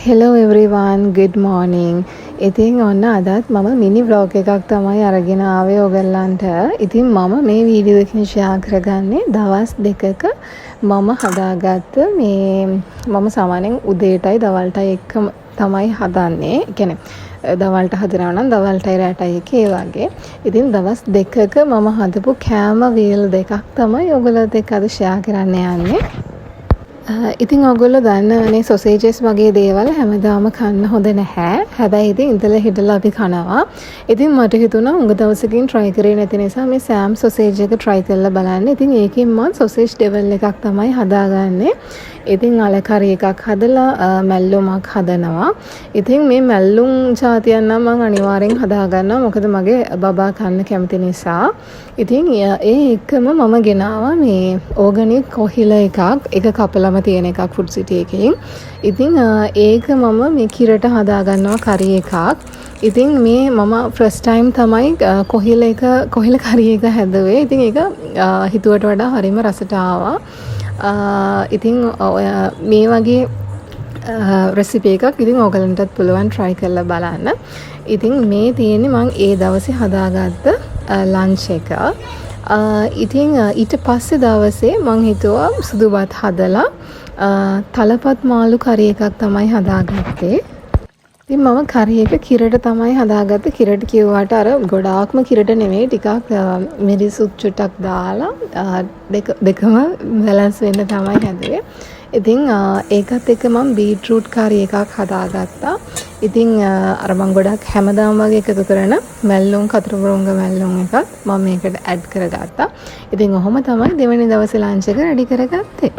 Hello everyone, good morning. ඉතින් ඔන්න අදත් මම මිනි vlog එකක් තමයි අරගෙන ආවේ ඔයගලන්ට. ඉතින් මම මේ වීඩියෝ එකකින් ෂෙයා කරගන්නේ දවස් දෙකක මම හදාගත්ත මේ මම සාමාන්‍යයෙන් උදේටයි දවල්ටයි එකම තමයි හදන්නේ. ඒ කියන්නේ දවල්ට හදනවා නම් දවල්ටයි රැටයි එක ඒ වගේ. ඉතින් දවස් දෙකක මම හදපු කෑම වීල් දෙකක් තමයි ඔයගලත් එක්ක අද ෂෙයා කරන්න යන්නේ. ඉතින් ඔයගොල්ලෝ දන්නවනේ සොසේජස් වගේ දේවල් හැමදාම කන්න හොඳ නැහැ. හැබැයි ඉතින් ඉඳලා හිටලා අපි කනවා. ඉතින් මට හිතුණා උඟ දවසකින් try කරේ නැති නිසා මේ සෑම් සොසේජ් එක try කරලා බලන්න. ඉතින් ඒකෙන් මම සොසේජ් ඩෙවල් එකක් තමයි හදාගන්නේ. ඉතින් අල කරි එකක් හදලා මැල්ලුමක් හදනවා. ඉතින් මේ මැල්ලුම් જાතියක් නම් මම අනිවාර්යෙන් හදාගන්නවා. මොකද මගේ බබා කන්න කැමති නිසා. ඉතින් ඒ එකම මම ගෙනාවා මේ ඕගනික් කොහිල එකක්. ඒක කපලම තියෙන එකක් ෆුඩ් සිටි එකකින්. ඉතින් ඒක මම මේ කිරට හදාගන්නවා කරි එකක්. ඉතින් මේ මම ෆස්ට් ටයිම් තමයි කොහිල කරි එක හැදුවේ. ඉතින් ඒක හිතුවට වඩා හරිම රසට ආවා. ඉතින් මේ වගේ රෙසිපි එකක් ඉතින් ඔයගලන්ටත් පුළුවන් try කරලා බලන්න. ඉතින් මේ තියෙන්නේ මම ඒ දවසේ හදාගත්ත ලන්ච් එක. ඉතින් ඊට පස්සේ දවසේ මම හිතුවා සුදු බත් හදලා තලපත් මාළු කරි එකක් තමයි හදාගත්තේ. ඉතින් මම කරි එක කිරට තමයි හදාගත්තේ. කිරට කිව්වට අර ගොඩාක්ම කිරට නෙමෙයි, ටිකක් මිරිසුත් චුට්ටක් දාලා දෙකම බැලන්ස් වෙන්න තමයි හැදුවේ. ඉතින් ඒකත් එක්ක මම බීට්රූට් කරි එකක් හදාගත්තා. ඉතින් අර මම ගොඩක් හැමදාම වගේ එකතු කරන මැල්ලුම් කතරවුරුංග මැල්ලුම් එකත් මම මේකට ඇඩ් කරගත්තා. ඉතින් ඔහොම තමයි දෙවෙනි දවසේ ලන්ච් එක රෙඩි කරගත්තේ.